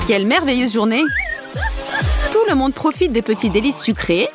Quelle merveilleuse journée! Tout le monde profite des petits délices sucrés.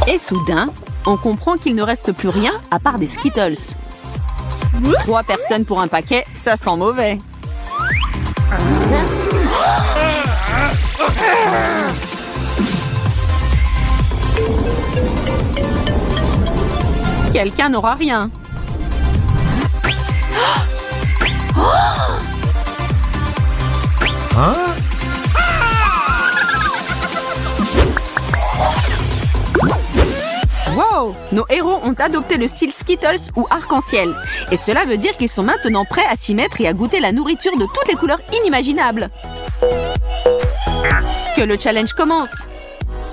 Et soudain, on comprend qu'il ne reste plus rien à part des Skittles. 3 personnes pour un paquet, ça sent mauvais. Quelqu'un n'aura rien. Hein? Wow! Nos héros ont adopté le style Skittles ou arc-en-ciel. Et cela veut dire qu'ils sont maintenant prêts à s'y mettre et à goûter la nourriture de toutes les couleurs inimaginables. Que le challenge commence!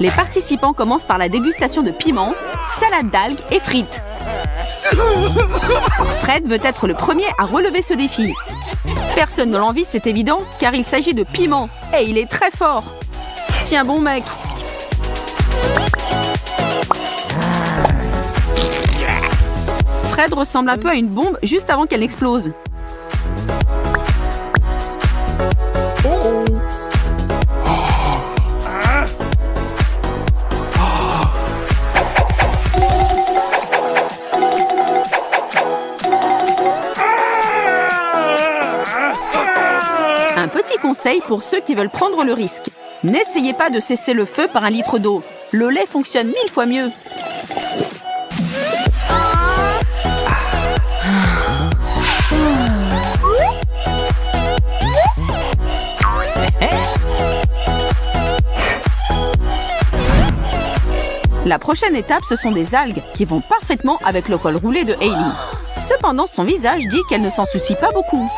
Les participants commencent par la dégustation de piments, salade d'algues et frites. Fred veut être le premier à relever ce défi. Personne ne l'envie, c'est évident, car il s'agit de piment. Et il est très fort. Tiens bon mec. Fred ressemble un peu à une bombe juste avant qu'elle n'explose. Un petit conseil pour ceux qui veulent prendre le risque. N'essayez pas de cesser le feu par un litre d'eau. Le lait fonctionne 1000 fois mieux. La prochaine étape, ce sont des algues qui vont parfaitement avec le col roulé de Hailey. Cependant, son visage dit qu'elle ne s'en soucie pas beaucoup.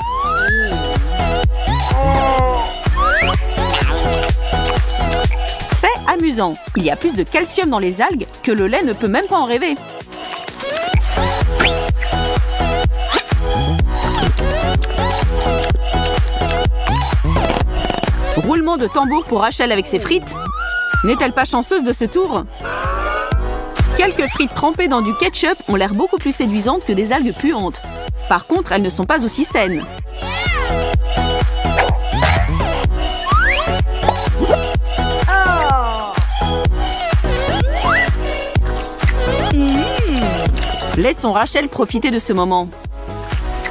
Fait amusant, il y a plus de calcium dans les algues que le lait ne peut même pas en rêver. Roulement de tambour pour Rachel avec ses frites. N'est-elle pas chanceuse de ce tour? Quelques frites trempées dans du ketchup ont l'air beaucoup plus séduisantes que des algues puantes. Par contre, elles ne sont pas aussi saines. Laissons Rachel profiter de ce moment.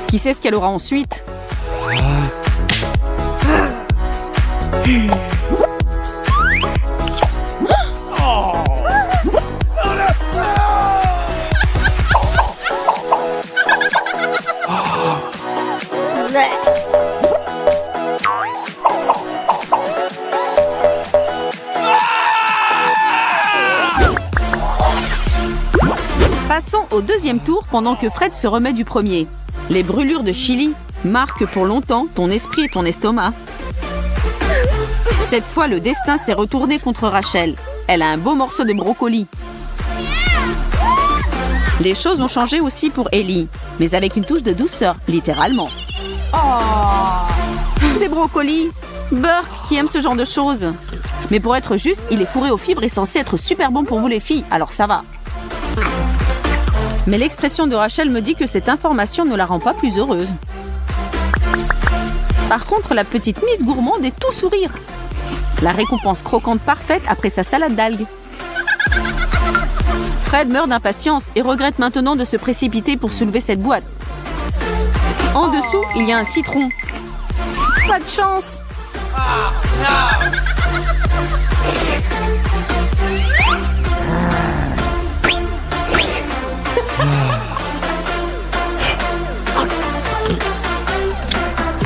Qui sait ce qu'elle aura ensuite? Passons au deuxième tour pendant que Fred se remet du premier. Les brûlures de chili marquent pour longtemps ton esprit et ton estomac. Cette fois, le destin s'est retourné contre Rachel. Elle a un beau morceau de brocoli. Les choses ont changé aussi pour Hailey, mais avec une touche de douceur, littéralement. Oh, des brocolis! Burke qui aime ce genre de choses. Mais pour être juste, il est fourré aux fibres et censé être super bon pour vous les filles, alors ça va. Mais l'expression de Rachel me dit que cette information ne la rend pas plus heureuse. Par contre, la petite Miss Gourmande est tout sourire. La récompense croquante parfaite après sa salade d'algues. Fred meurt d'impatience et regrette maintenant de se précipiter pour soulever cette boîte. En dessous, il y a un citron. Pas de chance!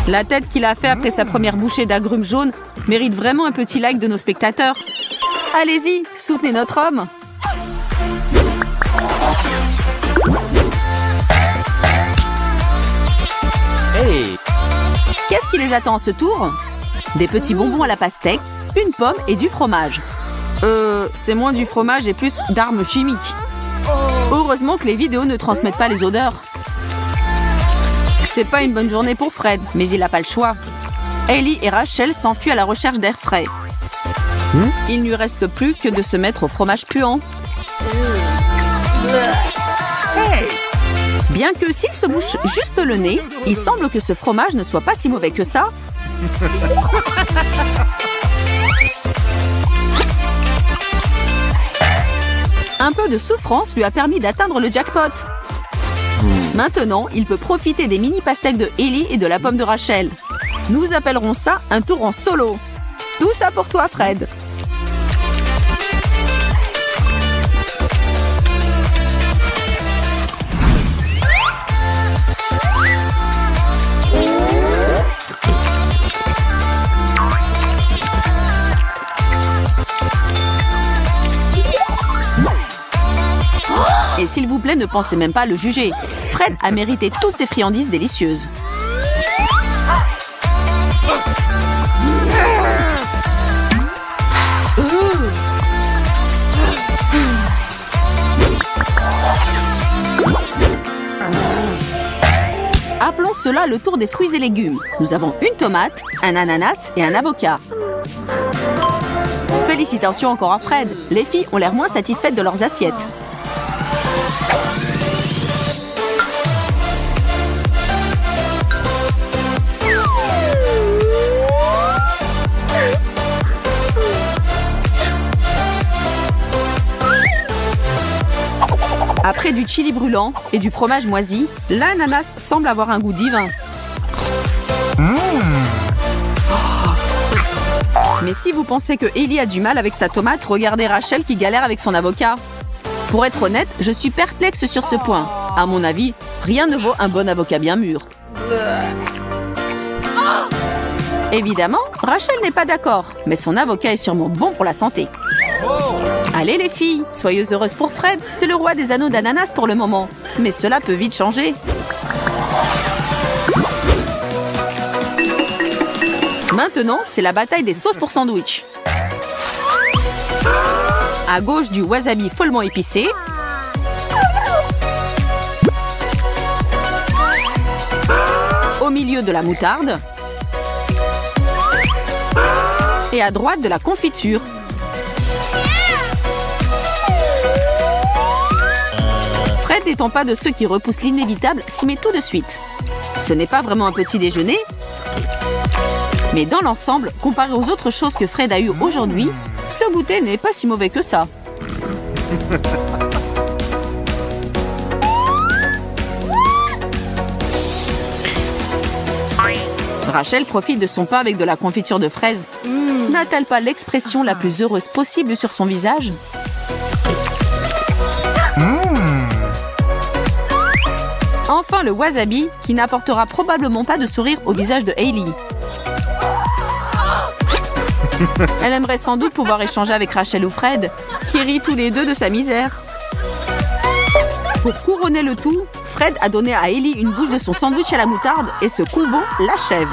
La tête qu'il a fait après sa première bouchée d'agrumes jaunes mérite vraiment un petit like de nos spectateurs. Allez-y, soutenez notre homme. Hey! Qu'est-ce qui les attend à ce tour? Des petits bonbons à la pastèque, une pomme et du fromage. C'est moins du fromage et plus d'armes chimiques. Heureusement que les vidéos ne transmettent pas les odeurs. C'est pas une bonne journée pour Fred, mais il n'a pas le choix. Hailey et Rachel s'enfuient à la recherche d'air frais. Il ne lui reste plus que de se mettre au fromage puant. Bien que s'il se bouche juste le nez, il semble que ce fromage ne soit pas si mauvais que ça. Un peu de souffrance lui a permis d'atteindre le jackpot. Maintenant, il peut profiter des mini pastèques de Ellie et de la pomme de Rachel. Nous appellerons ça un tour en solo. Tout ça pour toi, Fred. Et s'il vous plaît, ne pensez même pas à le juger. Fred a mérité toutes ces friandises délicieuses. Appelons cela le tour des fruits et légumes. Nous avons une tomate, un ananas et un avocat. Félicitations encore à Fred. Les filles ont l'air moins satisfaites de leurs assiettes. Après du chili brûlant et du fromage moisi, l'ananas semble avoir un goût divin. Mais si vous pensez que Ellie a du mal avec sa tomate, regardez Rachel qui galère avec son avocat. Pour être honnête, je suis perplexe sur ce point. À mon avis, rien ne vaut un bon avocat bien mûr. Évidemment, Rachel n'est pas d'accord, mais son avocat est sûrement bon pour la santé. Allez les filles, soyez heureuses pour Fred, c'est le roi des anneaux d'ananas pour le moment. Mais cela peut vite changer. Maintenant, c'est la bataille des sauces pour sandwich. À gauche du wasabi follement épicé. Au milieu de la moutarde. Et à droite de la confiture. Fred n'étant pas de ceux qui repoussent l'inévitable, s'y met tout de suite. Ce n'est pas vraiment un petit déjeuner, mais dans l'ensemble, comparé aux autres choses que Fred a eues aujourd'hui, ce goûter n'est pas si mauvais que ça. Rachel profite de son pain avec de la confiture de fraises. N'a-t-elle pas l'expression la plus heureuse possible sur son visage ? Enfin, le wasabi, qui n'apportera probablement pas de sourire au visage de Hailey. Elle aimerait sans doute pouvoir échanger avec Rachel ou Fred, qui rient tous les deux de sa misère. Pour couronner le tout, Fred a donné à Hailey une bouche de son sandwich à la moutarde et ce combo l'achève.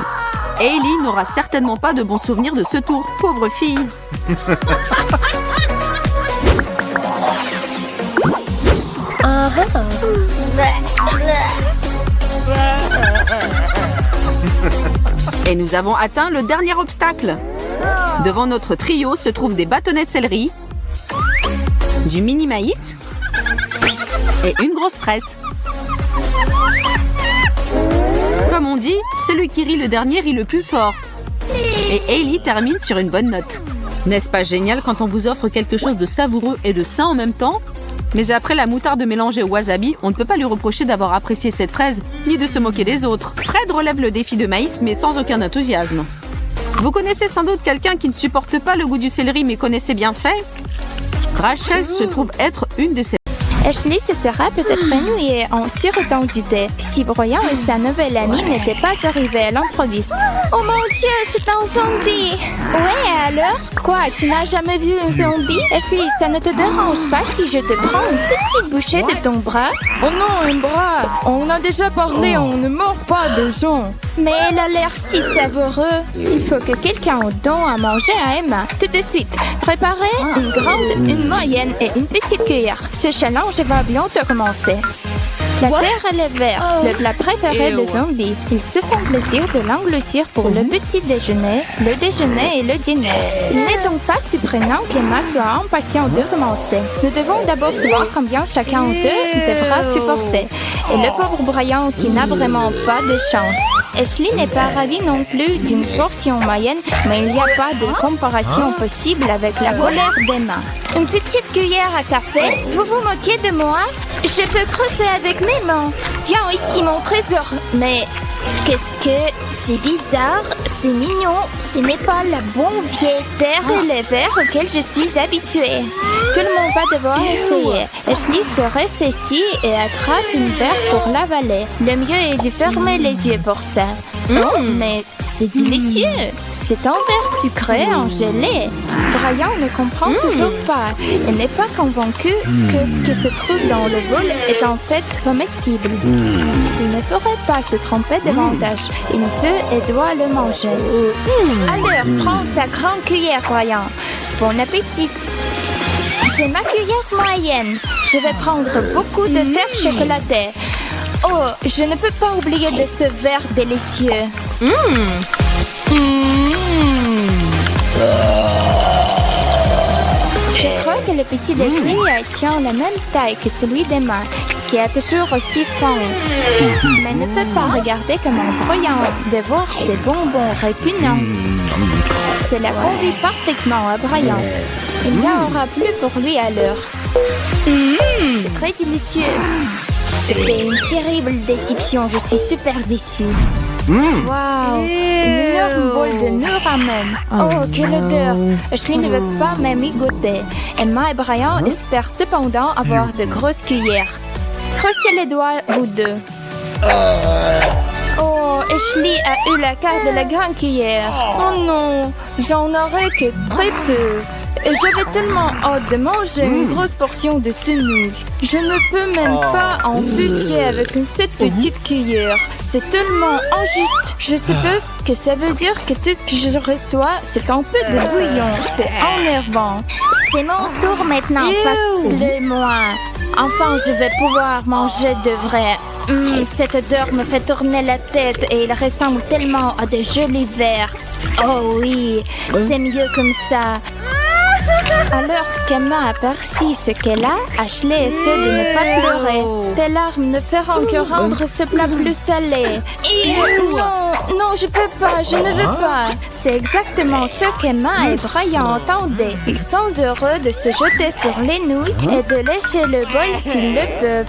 Hailey n'aura certainement pas de bons souvenirs de ce tour, pauvre fille. Et nous avons atteint le dernier obstacle. Devant notre trio se trouvent des bâtonnets de céleri, du mini maïs et une grosse fraise. Comme on dit, celui qui rit le dernier rit le plus fort. Et Hailey termine sur une bonne note. N'est-ce pas génial quand on vous offre quelque chose de savoureux et de sain en même temps ? Mais après la moutarde mélangée au wasabi, on ne peut pas lui reprocher d'avoir apprécié cette fraise, ni de se moquer des autres. Fred relève le défi de maïs, mais sans aucun enthousiasme. Vous connaissez sans doute quelqu'un qui ne supporte pas le goût du céleri, mais connaissait bien fait ? Rachel se trouve être une de ces... Ashley se sera peut-être ennuyée en sirotant du thé si Brian et sa nouvelle amie n'étaient pas arrivés à l'improviste. Oh mon Dieu, c'est un zombie! Ouais, alors? Quoi, tu n'as jamais vu un zombie? Ashley, ça ne te dérange pas si je te prends une petite bouchée de ton bras? Oh non, un bras! On a déjà parlé, on ne mord pas de gens. Mais elle a l'air si savoureux. Il faut que quelqu'un donne à manger à Emma. Tout de suite. Préparez une grande, une moyenne et une petite cuillère. Ce challenge va bientôt commencer. La terre et le verre, le plat préféré des zombies. Ils se font plaisir de l'engloutir pour le petit déjeuner, le déjeuner et le dîner. Il n'est donc pas surprenant qu'Emma soit impatiente de commencer. Nous devons d'abord savoir combien chacun d'eux devra supporter. Et le pauvre Brian qui n'a vraiment pas de chance. Ashley n'est pas ravie non plus d'une portion moyenne, mais il n'y a pas de comparaison possible avec la colère d'Emma. Une petite cuillère à café? Vous vous moquez de moi? Je peux creuser avec mes mains. Viens ici, mon trésor. Mais qu'est-ce que... C'est bizarre, c'est mignon. Ce n'est pas la bonne vieille terre et les verres auxquels je suis habituée. Tout le monde va devoir essayer. Ashley se ressaisit et attrape une verre pour l'avaler. Le mieux est de fermer les yeux pour ça. Oh, mais c'est délicieux. C'est un verre sucré en gelée. Brian ne comprend toujours pas. Il n'est pas convaincu que ce qui se trouve dans le bol est en fait comestible. Il ne pourrait pas se tromper davantage. Il peut et doit le manger. Alors, prends ta grande cuillère, Brian. Bon appétit. J'ai ma cuillère moyenne. Je vais prendre beaucoup de terre chocolatée. Oh, je ne peux pas oublier de ce verre délicieux. Je crois que le petit d'Ashley tient la même taille que celui d'Emma, qui est toujours aussi faim. Mais ne peut pas regarder comme un croyant de voir ces bonbons répugnants. Cela convient parfaitement à Brian. Il n'y en aura plus pour lui à l'heure. C'est très délicieux. C'était une terrible déception. Je suis super déçue. Wow! Une énorme boule de noix ramen. Oh, quelle odeur! Ashley ne veut pas même y goûter. Emma et Brian espèrent cependant avoir de grosses cuillères. Trossez les doigts, vous deux. Oh, Ashley a eu la carte de la grande cuillère. Oh non, j'en aurai que très peu. Et j'avais tellement hâte de manger une grosse portion de semoule. Je ne peux même pas en busquer avec cette petite cuillère. C'est tellement injuste. Je suppose que ça veut dire que tout ce que je reçois, c'est un peu de bouillon. C'est énervant. C'est mon tour maintenant. Passe-le-moi. Enfin, je vais pouvoir manger de vrai. Cette odeur me fait tourner la tête et il ressemble tellement à de jolis verres. Oh oui, c'est mieux comme ça. Alors qu'Emma aperçut ce qu'elle a, Ashley essaie de ne pas pleurer. Tes larmes ne feront que rendre ce plat plus salé. Non, je peux pas, je ne veux pas. C'est exactement ce qu'Emma et Brian entendaient. Ils sont heureux de se jeter sur les nouilles et de lécher le bol s'ils le peuvent.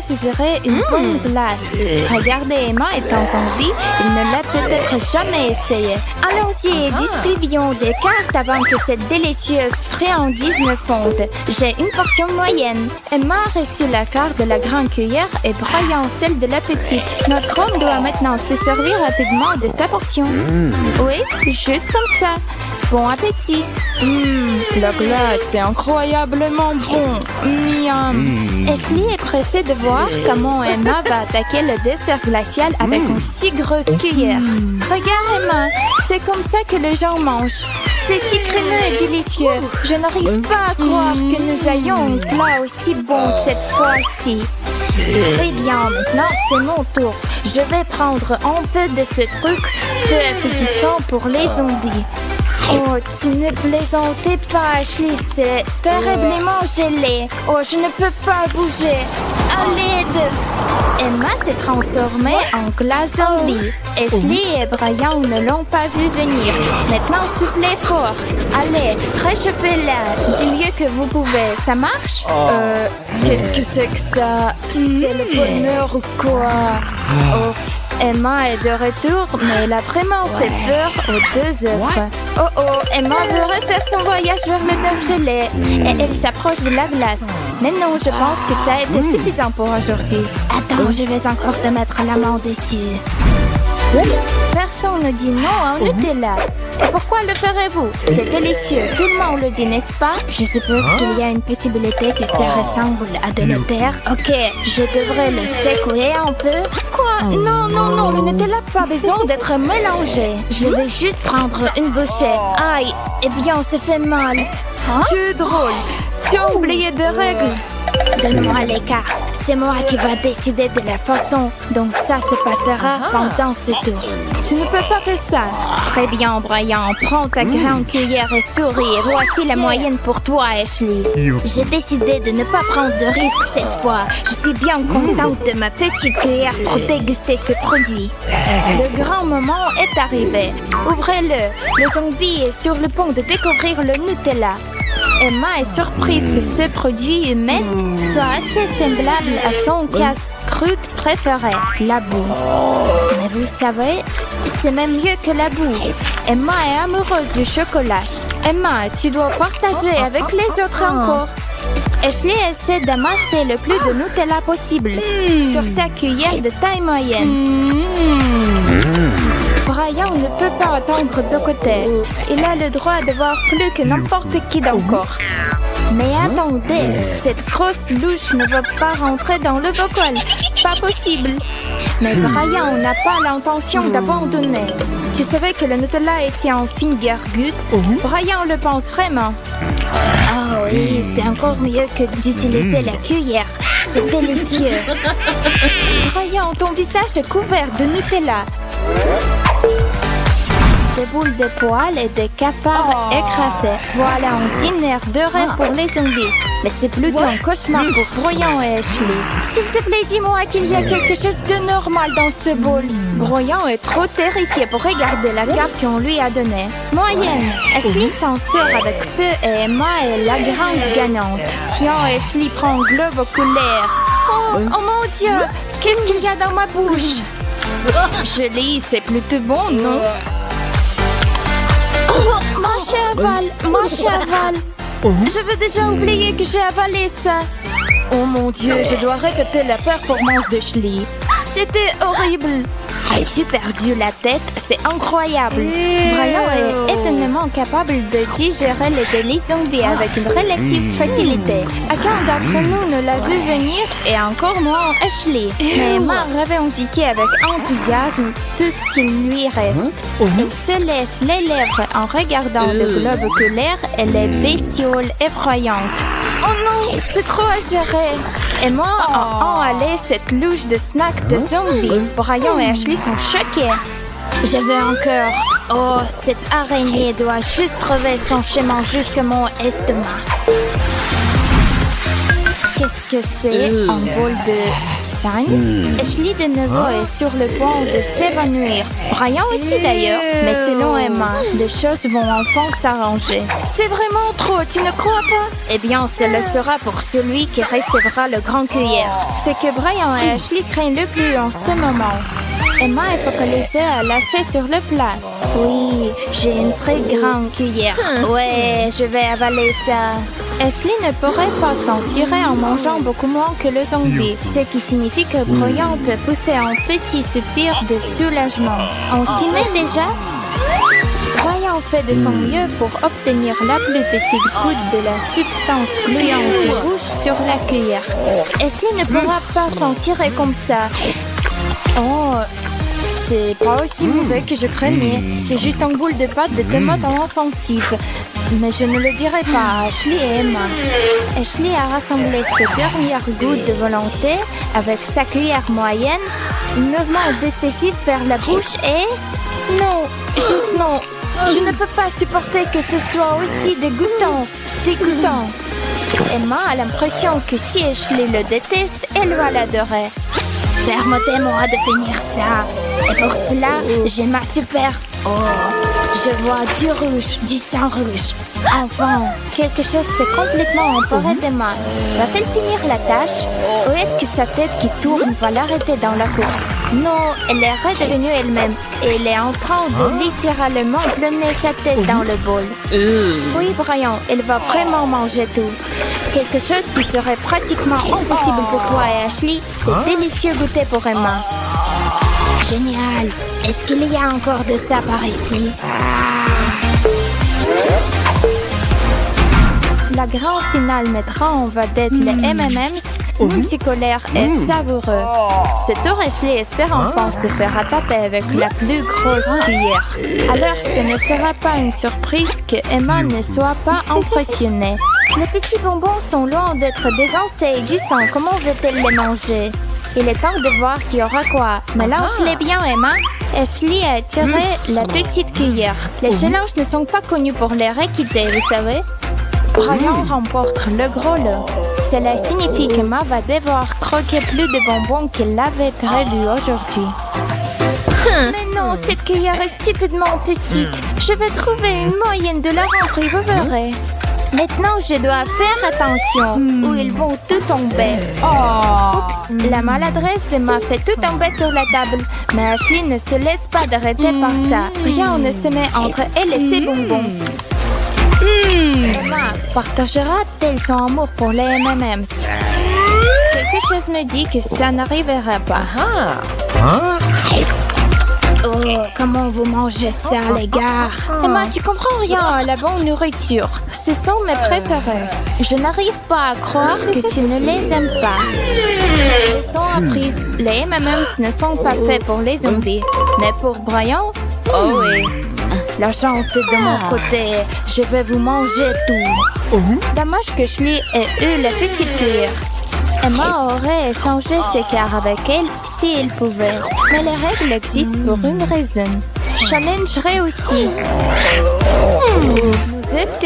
Refuserait une bonne glace. Regardez, Emma est en zombie, il ne l'a peut-être jamais essayé. Allons-y et distribuons des cartes avant que cette délicieuse friandise ne fonde. J'ai une portion moyenne. Emma a reçu la carte de la grande cuillère et Brian celle de la petite. Notre homme doit maintenant se servir rapidement de sa portion. Oui, juste comme ça. Bon appétit. La glace est incroyablement bon. Miam. Ashley est pressée de voir comment Emma va attaquer le dessert glacial avec une si grosse cuillère. Regarde Emma, c'est comme ça que les gens mangent. C'est si crémeux et délicieux. Je n'arrive pas à croire que nous ayons un plat aussi bon cette fois-ci. Très bien, maintenant c'est mon tour. Je vais prendre un peu de ce truc peu appétissant pour les zombies. Oh, tu ne plaisantais pas, Ashley, c'est terriblement gelé. Oh, je ne peux pas bouger. À l'aide! Emma s'est transformée en glace zombie. Ashley et Brian ne l'ont pas vu venir. Maintenant, soufflez fort. Allez, réchauffez-la du mieux que vous pouvez. Ça marche? Qu'est-ce que c'est que ça? C'est le bonheur ou quoi? Oh, Emma est de retour, mais elle a vraiment fait peur aux deux œufs. Oh, Emma veut refaire son voyage vers le bœuf gelé et elle s'approche de la glace. Mais non, je pense que ça a été suffisant pour aujourd'hui. Attends, je vais encore te mettre la main dessus. Personne ne dit non au Nutella. Et pourquoi le ferez-vous? C'est délicieux. Tout le monde le dit, n'est-ce pas? Je suppose qu'il y a une possibilité que ça ressemble à de la terre. Ok, je devrais le secouer un peu. Quoi? Non, le Nutella n'a pas besoin d'être mélangé. Je vais juste prendre une bouchée. Aïe, eh bien, ça fait mal. Tu es drôle. Tu as oublié des règles. Donne-moi les cartes. C'est moi qui va décider de la façon dont ça se passera pendant ce tour. Tu ne peux pas faire ça. Très bien, Brian. Prends ta grande cuillère et souris. Voici la moyenne pour toi, Ashley. J'ai décidé de ne pas prendre de risques cette fois. Je suis bien contente de ma petite cuillère pour déguster ce produit. Le grand moment est arrivé. Ouvrez-le. Le zombie est sur le point de découvrir le Nutella. Emma est surprise que ce produit humain soit assez semblable à son casse-croûte préféré, la boue. Mais vous savez, c'est même mieux que la boue. Emma est amoureuse du chocolat. Emma, tu dois partager avec les autres encore. Ashley essaie d'amasser le plus de Nutella possible sur sa cuillère de taille moyenne. Brian ne peut pas attendre de côté. Il a le droit de voir plus que n'importe qui encore. Mais attendez, cette grosse louche ne va pas rentrer dans le bocal. Pas possible. Mais Brian n'a pas l'intention d'abandonner. Tu savais que le Nutella était en finger good? Brian le pense vraiment. Oh oui, c'est encore mieux que d'utiliser la cuillère. C'est délicieux. Brian, ton visage est couvert de Nutella. Des boules de poils et des cafards écrasés. Voilà un dîner de rêve pour les zombies. Mais c'est plutôt un cauchemar pour Brian et Ashley. S'il te plaît, dis-moi qu'il y a quelque chose de normal dans ce bol. Brian est trop terrifié pour regarder la carte qu'on lui a donnée. Moyenne. Ashley s'en sort avec peu et Emma est la grande gagnante. Tiens, Ashley prend un globe oculaire. Oh mon Dieu, qu'est-ce qu'il y a dans ma bouche? Je lis, c'est plutôt bon, non? Mange et avale. Je veux déjà oublier que j'ai avalé ça. Oh mon Dieu, je dois répéter la performance de Ashley. C'était horrible. As-tu perdu la tête? C'est incroyable. Brian est étonnamment capable de digérer les délices zombies avec une relative facilité. Aucun d'entre nous ne l'a vu venir et encore moins Ashley. Mais Emma revendiquait avec enthousiasme tout ce qu'il lui reste. Elle se lèche les lèvres en regardant le globe oculaire et les bestioles effrayantes. Oh non, c'est trop à gérer. Emma a enhalé cette louche de snack de zombies. Brian et Ashley sont choqués. Je veux encore. Oh, cette araignée doit juste trouver son chemin jusqu'à mon estomac. Qu'est-ce que c'est? Un bol de sang? Ashley de nouveau est sur le point de s'évanouir. Brian aussi d'ailleurs. Mais selon Emma, les choses vont enfin s'arranger. C'est vraiment trop, tu ne crois pas? Eh bien, ce le sera pour celui qui recevra le grand cuillère. Ce que Brian et Ashley craignent le plus en ce moment. Emma est focalisée à lasser sur le plat. Oui, j'ai une très grande cuillère. Ouais, je vais avaler ça. Ashley ne pourrait pas s'en tirer en mangeant beaucoup moins que le zombie, ce qui signifie que Brian peut pousser un petit soupir de soulagement. On s'y met déjà? Brian fait de son mieux pour obtenir la plus petite goutte de la substance gluante rouge sur la cuillère. Ashley ne pourra pas s'en tirer comme ça. Oh, c'est pas aussi mauvais que je craignais. C'est juste un boule de pâte de tomate en offensive. Mais je ne le dirai pas à Ashley et Emma. Ashley a rassemblé ses dernières gouttes de volonté avec sa cuillère moyenne, un mouvement décisif vers la bouche et... Non, juste non. Je ne peux pas supporter que ce soit aussi dégoûtant. Emma a l'impression que si Ashley le déteste, elle va l'adorer. Permettez-moi de finir ça. Et pour cela, j'ai ma super... Oh, je vois du rouge, du sang rouge. Enfin, quelque chose s'est complètement emparé d'Emma. Va-t-elle finir la tâche? Ou est-ce que sa tête qui tourne va l'arrêter dans la course? Non, elle est redevenue elle-même. Et elle est en train de littéralement plonger sa tête dans le bol. Oui, Brian, elle va vraiment manger tout. Quelque chose qui serait pratiquement impossible pour toi et Ashley, c'est délicieux goûter pour Emma. Génial! Est-ce qu'il y a encore de ça par ici? La grande finale mettra en vedette les M&M's multicolores et savoureux. Ce tour, Ashley espère enfin se faire rattraper avec la plus grosse cuillère. Alors, ce ne sera pas une surprise que Emma ne soit pas impressionnée. Les petits bonbons sont loin d'être des et du sang. Comment veut-elle les manger? Il est temps de voir qui aura quoi. Mélange-les bien, Emma. Ashley a tiré la petite cuillère. Les challenges ne sont pas connus pour leur équité, vous savez. Brian remporte le gros lot. Cela signifie qu'Emma va devoir croquer plus de bonbons qu'elle l'avait prévu aujourd'hui. Mais non, cette cuillère est stupidement petite. Je vais trouver une moyenne de la rentrer, vous verrez. Maintenant, je dois faire attention ou ils vont tout tomber. Oups, la maladresse d'Emma fait tout tomber sur la table. Mais Ashley ne se laisse pas d'arrêter par ça. Rien ne se met entre elle et ses bonbons. Emma partagera-t-elle son amour pour les M&M's? Quelque chose me dit que ça n'arrivera pas. Oh, comment vous mangez ça, les gars? Emma, tu comprends rien à la bonne nourriture. Ce sont mes préférés. Je n'arrive pas à croire que tu ne les aimes pas. Leçon apprise, les M&M's ne sont pas faits pour les zombies. Mais pour Brian, oh oui. La chance est de mon côté. Je vais vous manger tout. Dommage que Ashley ait eu la petite cuillère. Emma aurait échangé ses cartes avec elle si elle pouvait. Mais les règles existent pour une raison. Challenge réussi. Nous espérons